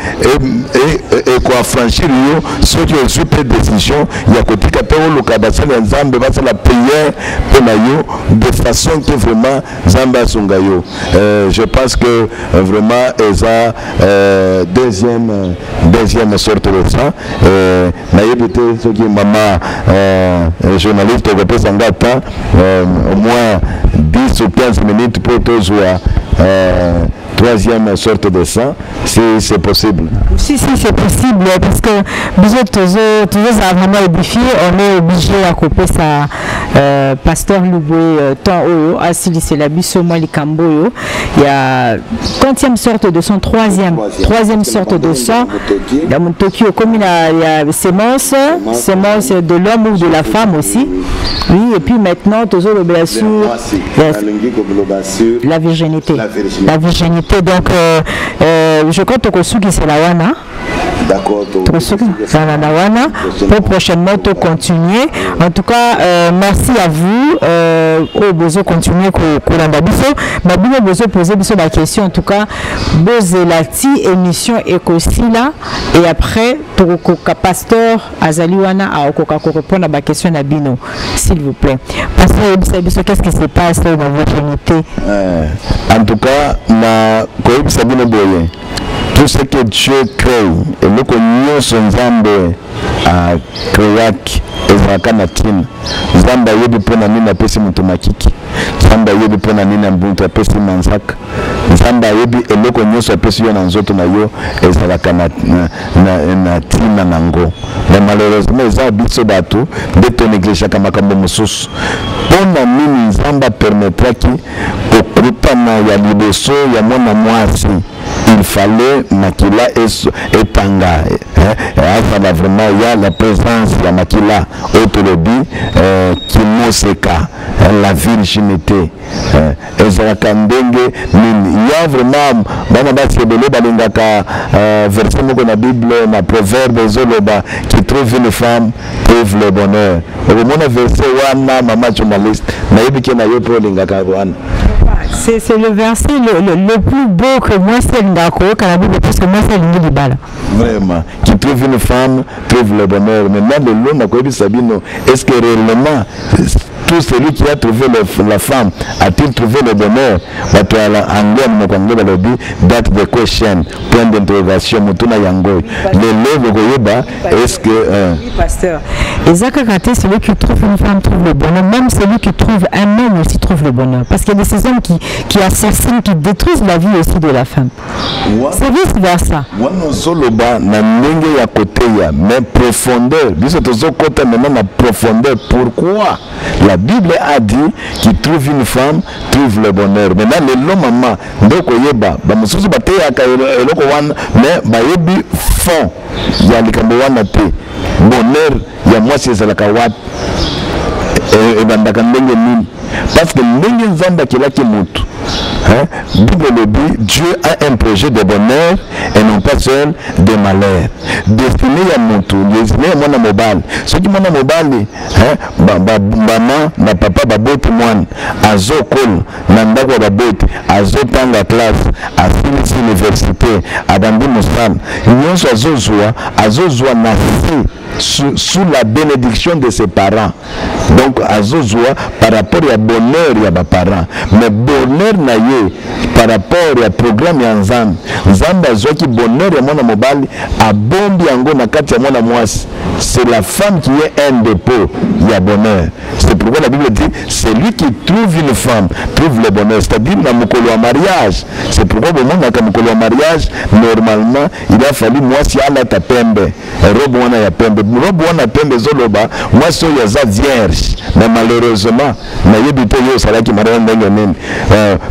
est quoi affranchir yo soki ozwi pe décision ya kotika pe oluka basala ya nzambe basala prière pe na yo de façon que vraiment nzambe asunga yo. Je pense que vraiment eza deuxième sorte de ça na yebite soki mama journaliste kopesa ngata au moins 10 ou 15 minutes pour tozwa troisième sorte de sang, si c'est possible. Si c'est possible, parce que nous autres avons vraiment édifié, on est obligé à couper ça. Pasteur Louboué, tant haut, assis c'est la bisso moi les camboyo. Il y a 30e sorte de sang, troisième sorte de sang. Dans mon Tokyo, comme il y a sémence de l'homme ou de la femme aussi. Oui, et puis maintenant, toujours le blessure, la virginité. La virginité. Donc, je crois que c'est la wana. D'accord. Pour prochainement te continuer. En tout cas, merci à vous. Au besoin continuer Kolanda Biso. Mais bien besoin poser la question. En tout cas, Bozelati émission Ekosila et après pour que pasteur Azaliwana a répondre à ma question à Bino, s'il vous plaît. Pasteur Biso, qu'est-ce qui se passe dans votre unité? En tout cas, na Koïb Sabine Boye. Tout ce que Dieu crée, et nous connaissons Nzambe à Créac et Zakanatin. Nzambe yebi pona nina pesi mutumakiki. Nzambe yebi pona nina mbuntu pesi manzaka. Nzambe yebi eloko nyoso pesi yo na nzoto na yo ezalaka na tina nango. Mais malheureusement eza biso bato de to négliger makambo mosusu. Pona nini Nzambe permettra ki kokuta na ya liboso ya mwana mwasi. Il fallait Makila et Tanga. Vraiment, il y a la présence de Makila, Autolobi, Kimoseka, la virginité. Il y a vraiment, verset dans la Bible, dans le proverbe, qui trouve une femme, trouve le bonheur. Au moment verset, maman journaliste, c'est le verset le plus beau que moi c'est l'Indako, parce que moi c'est l'Indibala. Vraiment, qui trouve une femme, trouve le bonheur. Maintenant, le long d'Akobi Sabino, est-ce que réellement tout celui qui a trouvé la femme a-t-il trouvé le bonheur? Date de question, point d'interrogation, Mutuna Yango. Le est-ce que. Oui, pasteur. Et Zakakate, celui qui trouve une femme trouve le bonheur. Même celui qui trouve un homme aussi trouve le bonheur. Parce qu'il y a de ces hommes qui assassinent, qui détruisent la vie aussi de la femme. C'est vice-versa. Mais profondeur. Maintenant la profondeur. Pourquoi la Bible a dit qu'il trouve une femme, trouve le bonheur. Maintenant, le maman, donc yeba, mais bayebi fond, il y a les camboana te bonheur, il y a moi c'est la kawat et bandakandenge nini. Parce que ndenge nzamba kila kimutu. Bible le dit, Dieu a un projet de bonheur et non pas seul de malheur. Destiné à mon tour, destiné à mon mobile. Ce qui mon mobile, maman, na papa, babote moine, azo kol, nandako babote, azo tanga classe, à Silis université, à Dandi Moussan, nyonso azozwa nassi sous la bénédiction de ses parents. Donc azozwa par rapport à bonheur ya ba parents. Mais bonheur na ye par rapport à programme ya nzambe. Nzambe azwaki bonheur ya mwana mobali abombi yango na kati ya mwana mwasi. C'est la femme qui est un dépôt, il y a bonheur. C'est pourquoi la Bible dit, celui qui trouve une femme trouve le bonheur. C'est-à-dire dans mon mariage. C'est pourquoi au monde dans mon mariage, normalement, il a fallu moi si ala ta pembe, robe wana ya pembe, robe wana pembe zoloba, moi so ya za vierge. Mais malheureusement, na yebite yo sala ki mariage ndenge nini.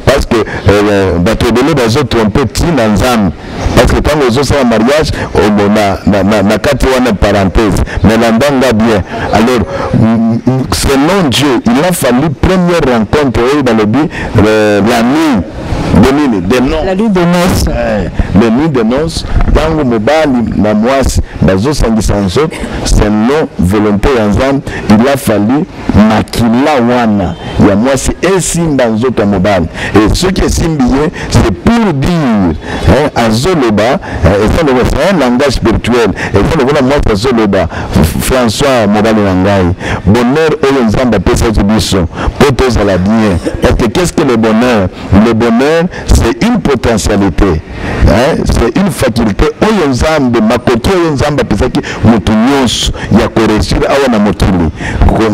Parce que bato belé bazo tromper ti na nzambe. Parce que quand ils ont un mariage, on a 4 parenthèses. Mais l'endanga bien. Alors, selon Dieu, il a fallu première rencontre dans le but, la nuit. La nuit de noces. La nuit de noces. Dans le mobile, la moisse, bazo sangisanzo, selon volonté ensemble, il a fallu makila wana. Il y a moi c'est esimba nzoto mobile. Et ce qui est simbié, c'est pour dire, azoloba, c'est un langage spirituel. Et ça le voilà moi azoloba, François mobile langai. Bonheur et ensemble pesa tibiso. Potos à la bien. Parce que qu'est-ce que le bonheur? Le bonheur c'est une potentialité, c'est une faculté. Oyenzambe makoki oyenzambe pesaki mutu nyonso ya koresir awa na mokili.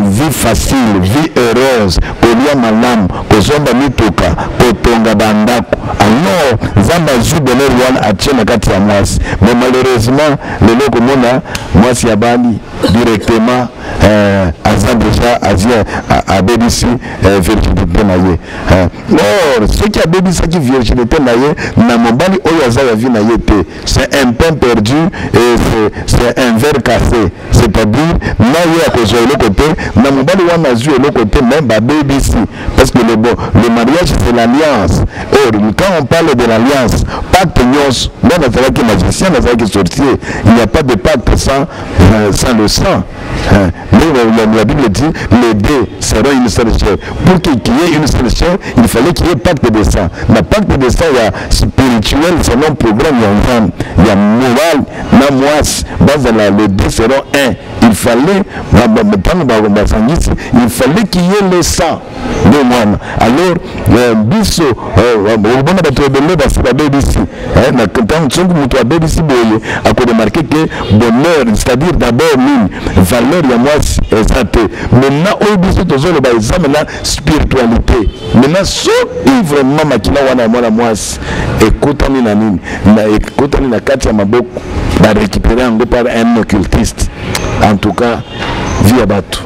Vie facile, vie heureuse, kolia malamu, kozomba mituka, kotonga bandako. Alors zamba zu bonheur wana atie na kati ya mwasi. Mais malheureusement lelo komona mwasi ya bali directement azan déjà azia a BBC virginité na ye. Non, ce qui a BBC qui virginité na ye na mobali oyo aza ya vie na ye te. C'est un pain perdu et c'est un verre cassé. C'est-à-dire na ye a kozwa le côté na mobali wana zu le côté même ba BBC parce que le mariage c'est l'alliance. Or quand on parle de l'alliance, pacte nyos, même avec qui magicien, avec qui sorcier, il n'y a pas de pacte sans le sang. Mais la Bible dit les deux seront une seule chair. Pour qu'il y ait une seule chair, il fallait qu'il y ait pacte de sang. Le pacte de sang, il y a spirituel, c'est non programme, il y a moral, les deux seront un. Il fallait qu'il y ait le sang de moi. Alors, biso, on a remarqué que bonheur, c'est-à-dire d'abord valeur de moi exacte. Maintenant, au biso toujours le bas maintenant spiritualité. Maintenant, ce qui vraiment makina wana mwana mwasi écoutani na nini, na écoutani na kati ya maboko ba récupérer ngo par un occultiste. En tout cas, via batu.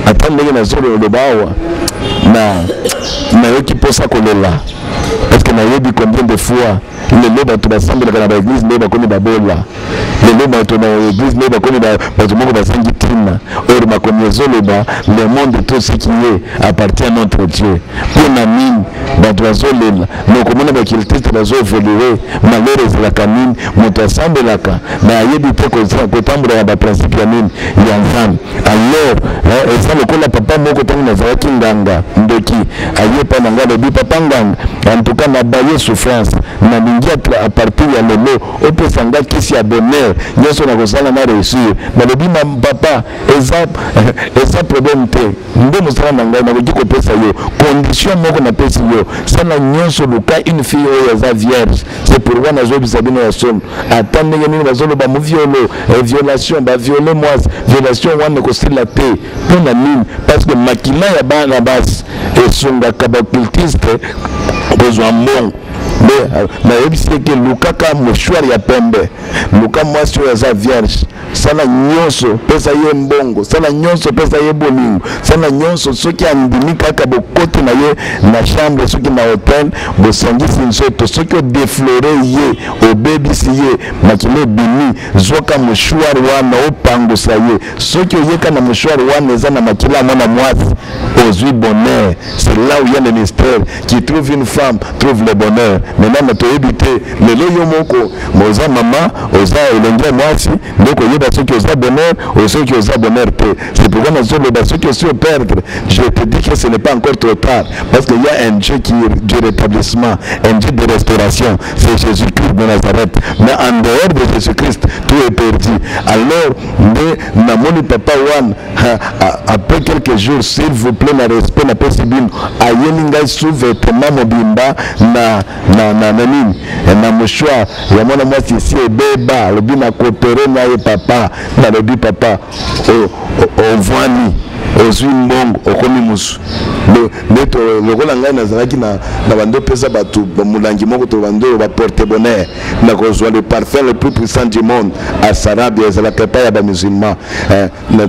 Attendez na zolo le bawa na yoki posa kolela. Parce que na yobi combien de fois les loba tu bassemble dans l'église ne ba koni babola. Les loba tu dans l'église ne ba koni ba tu moko basangi tina. Or ma connaissance le monde tout ce qui est appartient à notre Dieu. Pour na mine ba tu azolela. No komona ba kiltiste bazo évoluer malheureusement la camine moto assemble la ka. Na yebi te ko tambula ba principe ya nini ya nzambe. Alors et ça le kola papa moko tangu na zawaki nganga ndoki ayepa nanga le papa nganga. En tout cas na baye souffrance na à partir ya lelo opesa nga kisi ya bonheur nyonso na kozala na réussir nalobi papa eza problème te nde mosala na ngai nakoki kopesa yo condition moko napesi yo sala nyonso luka une fille oyo eza vierge c'est pourquoi nazobisa bino ya somo ata ndenge nini bazoloba moviolo violation baviole mwasi violation wana ekosila te mpona nini parce que makila ya bana basi esungaka bacultiste kozwa mbongo nayebisi eke lukaka moshwari ya pembe luka mwasi oyo aza vierge sala nyonso pesa ye mbongo sala nyonso pesa ye bolingo sala nyonso soki andimi kaka bokote na ye na chambre soki na hotel bosangisi nzoto soki odeflore ye obebisi ye makila ebimi zwaka moshwari wana opangusa ye soki oyeka na moshwari wana eza na makila ya mwana mwasi ozwi bonheur c'est là où il y a le mystère qui trouve une femme trouve le bonheur maintenant natoyebi te lelo yo moko moza mama oza elenge mwasi ndeko yeba soki oza bonheur ou soki oza bonheur te c'est pourquoi nazoloba soki osi operdre je te dis que ce n'est pas encore trop tard parce qu'il y a un Dieu qui est du rétablissement un Dieu de restauration c'est Jésus-Christ de Nazareth mais en dehors de Jésus-Christ tout est perdu alors nde namoni papa wana après quelques jours s'il vous plaît na respect na pesi bino ayeli ngai sous-vêtement mobimba na nini na moshwa ya mwana mwasi esi ebeba alobi na kopere na ye papa nalobi papa ovwani ozwi mbongo okomi musu nde lokola ngai nazalaki na bando pesa bato molangi moko to bando baporte bonheur nakozwa le parfum le plus puissant du monde à Sarabia ezalaka epai ya bamusulman na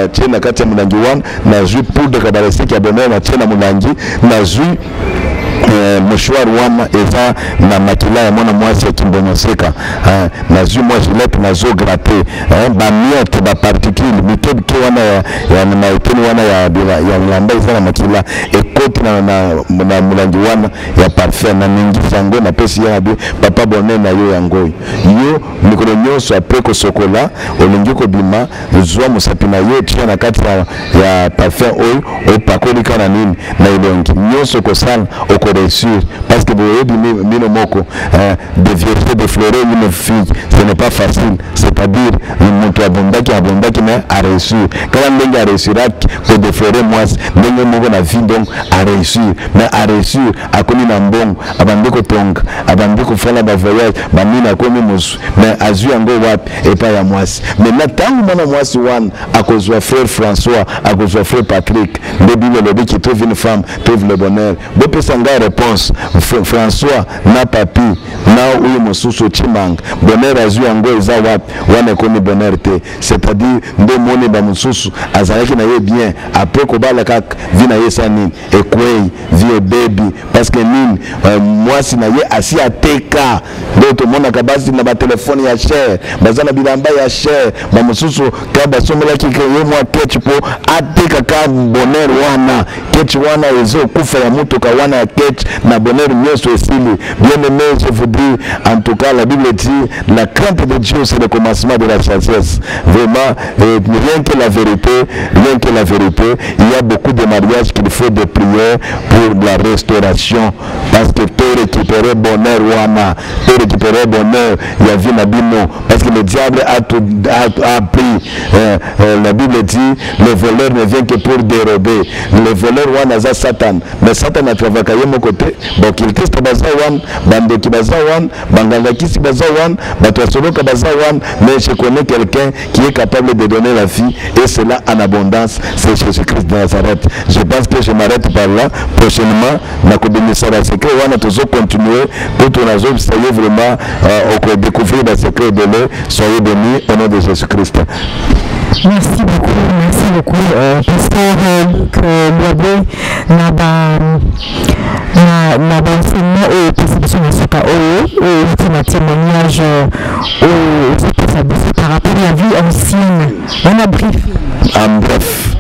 tie na kati ya molangi wana nazwi poudre ka baleseki ya bonheur na tie na molangi nazwi mouchoir wana eza na makila ya mwana mwasi ya kimbonyoseka nazwi mwa gilete nazo gratte bamiote baparticule mikebike wana ya maiteni wana ya lamba eza na makila ekoti na mulangi wana ya parfum na ningisa yango napesi ye nabi papa bonheur na yo yango yo mikolo nyonso apres kosokola olingi kobima zwa mosapi na yo tia na kati ya parfum oyo opakolika na nini na elongi nyonso kosala réussir parce que vous avez mino moko de vierge de fleurer une fille ce n'est pas facile c'est-à-dire moto abondaki mais à réussir quand on a réussi que de fleurer moi ndenge moko na vie donc à réussir mais à réussir à koni na mbongo abandi ko tonga abandi ko fala ba voyage ba mina komi musu mais azu yango wapi et pas ya mwasi mais na tangu mwana mwasi wan akozwa frère François akozwa frère Patrick ndebile lobi qui trouve une femme trouve le bonheur bope sanga réponse François na papi na uyu mosusu chimanga bonheur azu yango eza wapi wana komi bonheur te c'est-à-dire nde moni ba mosusu azalaki na ye bien après ko bala kaka vi na ye sanini ekwei vie baby parce que nini mwasi na ye asi ateka nde tomona kabasi na ba telefone ya cher bazana bilamba ya cher ba mosusu ka basomela ki ye mwa ketch po ateka ka bonheur wana ketch wana ezo kufa ya mutoka wana ya ketch na bonheur nyonso esili bien aimé je vous dis en tout cas la Bible dit la crainte de Dieu c'est le commencement de la sagesse vraiment rien que la vérité il y a beaucoup de mariages qu'il faut de prières pour la restauration parce que tout récupérer bonheur wana tout récupérer bonheur il y a vie nabino parce que le diable a pris la Bible dit le voleur ne vient que pour dérober le voleur wana za Satan mais Satan a travaillé mon côté bon qu'il teste bazawan bandoki bazawan banganga kisi bazawan batwasoloka bazawan mais je connais quelqu'un qui est capable de donner la vie et cela en abondance c'est Jésus-Christ de Nazareth. Je pense que je m'arrête par là. Prochainement na kobimisa ba secret wana tozo continuer pour ton azo soyez vraiment au découvrir ba secret de l'eau soyez bénis au nom de Jésus-Christ. Merci beaucoup, pasteur Luc Boabé na enseignement au perception de soka au témoignage au par rapport à la vie ancienne. On a briefé. En bref.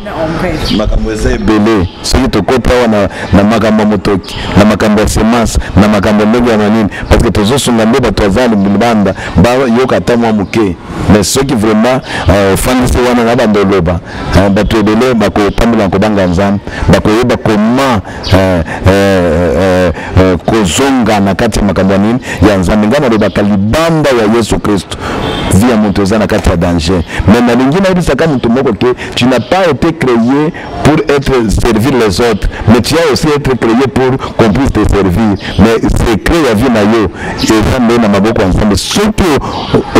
makambo eza ebele soki tokota awa na makambo ya motoki na makambo ya semence na makambo ndenge ya manini parce que tozosunga nde bato aza libanda bayoka ata mwa moke mais soki vraiment ofandisi wana na bando oloba bato ebele bakotambola na kobanga nzambe bakoyeba koma kozonga na kati ya makambo ya nini ya nzambe ngai nalobaka libanda ya Yesu Kristo vie ya moto eza na kati ya danger mais nalingi nayebisaka moto moko ke tu n'as pas été créé pour être servir les autres mais tu as aussi été créé pour qu'on puisse te servir mais secret ya vie na yo eza nde na maboko ya nzambe soki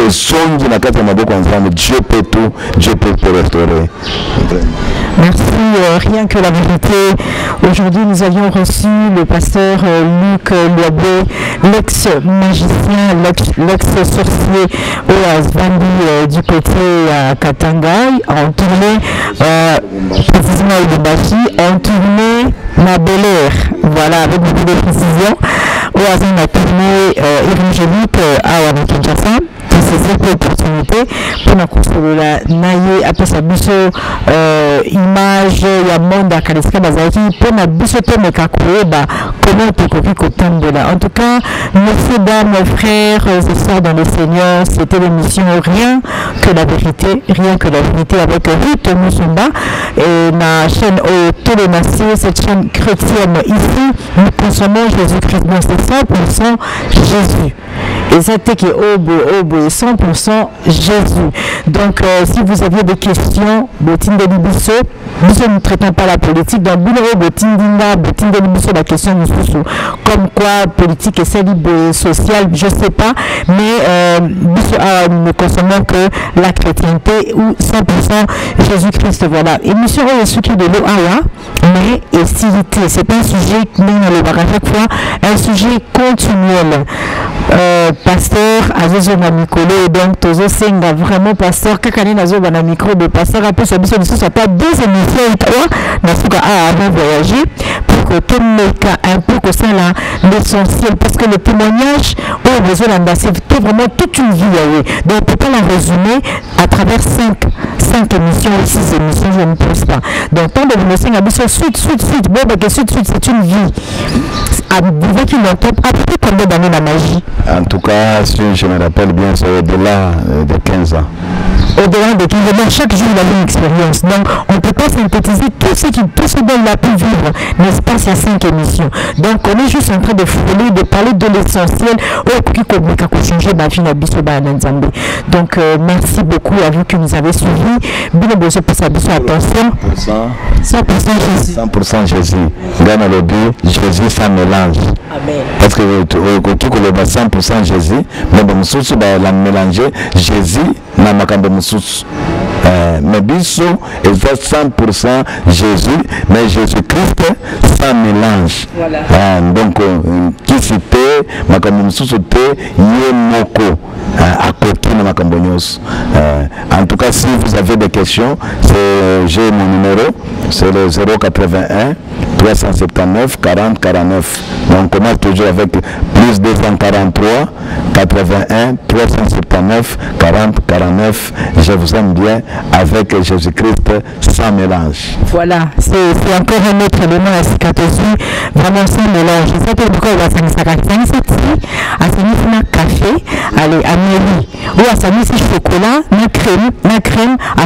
osongi na kati ya maboko ya nzambe Dieu peut tout, Dieu peut te restaurer. Merci, rien que la vérité. Aujourd'hui, nous avions reçu le pasteur Luc Loabé, l'ex-magicien, l'ex-sorcier au Asvandi du côté à Katangai, en tournée, précisément au Debachi, en tournée Mabelair. Voilà, avec beaucoup de précision. Au Asvandi a tourné évangélique à Kinshasa. C'est cette opportunité pour nous construire naïe après sa biso image ya monde à Kaliska Bazaki pour na biso te mekakoeba comment tokoki kotambola. En tout cas, messieurs, dames, frères et sœurs dans le Seigneur, c'était l'émission Rien que la vérité, rien que la vérité avec Ruth Musumba et ma chaîne au Télémassé, cette chaîne chrétienne ici, nous consommons Jésus-Christ, donc c'est 100% Jésus. Et c'était qui est 100% Jésus. Donc, si vous aviez des questions, Botinde Libiso, nous ne traitons pas la politique. Dans Boulero, Botinde Libiso, la question nous sous comme quoi politique et celle sociale, je ne sais pas, mais nous ne consommons que la chrétienté ou 100% Jésus-Christ. Voilà. Émission est sucré de l'eau mais et cité. C'est un sujet, à chaque fois, un sujet continuel. Pasteur Azozo na Mikolo, donc Tozo Senga, vraiment pasteur, Kakane Nazo na micro de pasteur, après ce biso, ça pas 2 émissions ou 3, Nasuka a avant voyager, pour que tout le cas, un peu que ça là, l'essentiel, parce que le témoignage, au réseau c'est vraiment toute une vie, donc on ne peut pas la résumer à travers 5 émissions ou 6 émissions, je ne pense pas. Donc, tant de vous Senga, biso, suite, bon, que suite, c'est une vie. À vous qui l'entendent, après combien d'années la magie? En tout cas, si je me rappelle bien, c'est au-delà de 15 ans. Au-delà de 15 ans, chaque jour il a une expérience. Donc, on ne peut pas synthétiser tout ce dont il a pu vivre, n'est-ce pas, ces 5 émissions. Donc, on est juste en train de frôler, de parler de l'essentiel. Donc, merci beaucoup à vous qui nous avez suivis. Bien besoin pour sa attention. 100% Jésus. 100% Jésus. Dans le but, Jésus sans mélange. Amen. Parce que tu connais 100% Jésus, mais bon, souci la mélanger Jésus na makambo mususu. Mais biso est 100% Jésus, mais Jésus-Christ sans mélange. Voilà. Donc qui c'était makambo mususu te yemoko à côté de makambo nyos. En tout cas, si vous avez des questions, j'ai mon numéro, c'est le 081 379 40 49. Donc on commence toujours avec plus 243 81 379 40 49. Je vous aime bien avec Jésus-Christ sans mélange. Voilà, c'est encore un autre élément à Sikatosu, vraiment sans mélange. C'est pourquoi on va s'en café, allez, à mairie, ou à s'en chocolat, na crème, à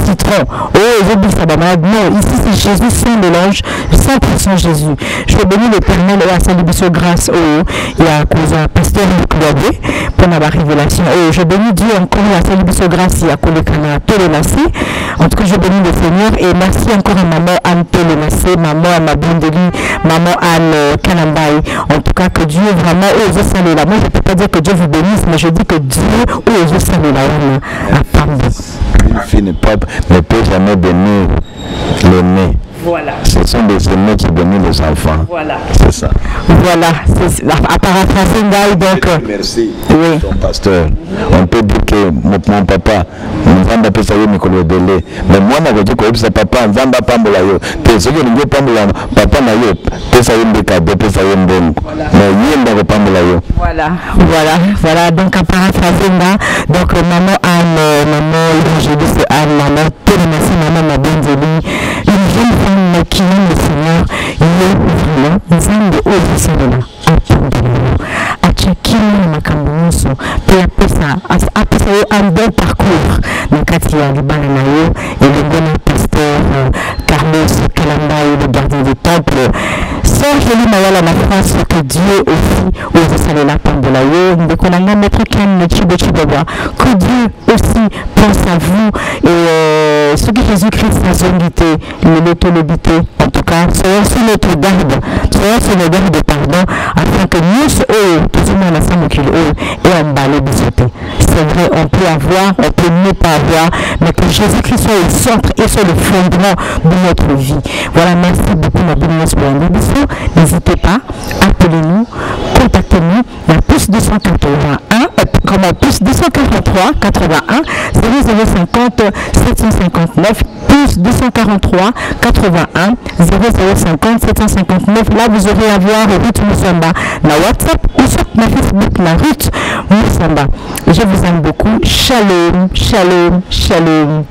citron. Oh, j'ai dit ça, non, ici c'est Jésus sans mélange, 100% Jésus. Je bénis l'Éternel et à sa libération grâce au et à cause d'un pasteur Nicolas pour ma révélation. Et je bénis Dieu encore et à sa libération grâce et à Kolekana Tolémassé. En tout cas, je bénis le Seigneur et merci encore à maman Anne Tolémassé, maman à ma Bondeli, maman Anne Kanambaï. En tout cas, que Dieu vraiment ose saluer là. Moi, je ne peux pas dire que Dieu vous bénisse, mais je dis que Dieu ose saluer là. Une fille ne peut jamais bénir le nez. Voilà. Ce sont des aînés qui bénissent les enfants. Voilà. C'est ça. Voilà. À paraphraser Ngaï, donc. Merci. Oui. Ton pasteur. On peut dire que mon papa, Nzamba peut savoir Nicolas Belé. Mais moi, je dis que c'est papa, Nzamba Pambola yo. Tu sais que nous Pambola, papa na yo, peut savoir des cadeaux, peut savoir un bon. Mais il y a Pambola yo. Voilà. Donc à paraphraser Ngaï, donc maman Anne, maman évangéliste Anne, maman Télémassé, maman Mabenzeli. qui aime le Seigneur, vraiment, nous allons de haut du Seigneur, à chacun makambo nyonso pe apesa yo un bon parcours na kati ya libala na yo elongo na pasteur Carlos Kalambai, le gardien du temple. Sœur Jolie Mayala na France, que Dieu aussi ozosalela pambola yo ndeko na nga maître Ken Chibochiboba, que Dieu aussi pense à vous et ce que Jésus-Christ a zongité l'autorité, en tout cas soyons sur notre garde, pardon, afin que nous tout le monde ensemble qu'il et emballer bisoté. C'est vrai, on peut avoir, on peut ne pas avoir, mais que Jésus-Christ soit au centre et soit le fondement de notre vie. Voilà, merci beaucoup ma bénédiction pour un bisou. N'hésitez pas, appelez-nous, contactez-nous, la plus 281, comment plus 243 81 0050 759 plus 243 81 0050 759. Là vous aurez à voir Ruth Moussamba na WhatsApp ou sur ma Facebook la Ruth Moussamba. Je vous aime beaucoup. Shalom, shalom, shalom.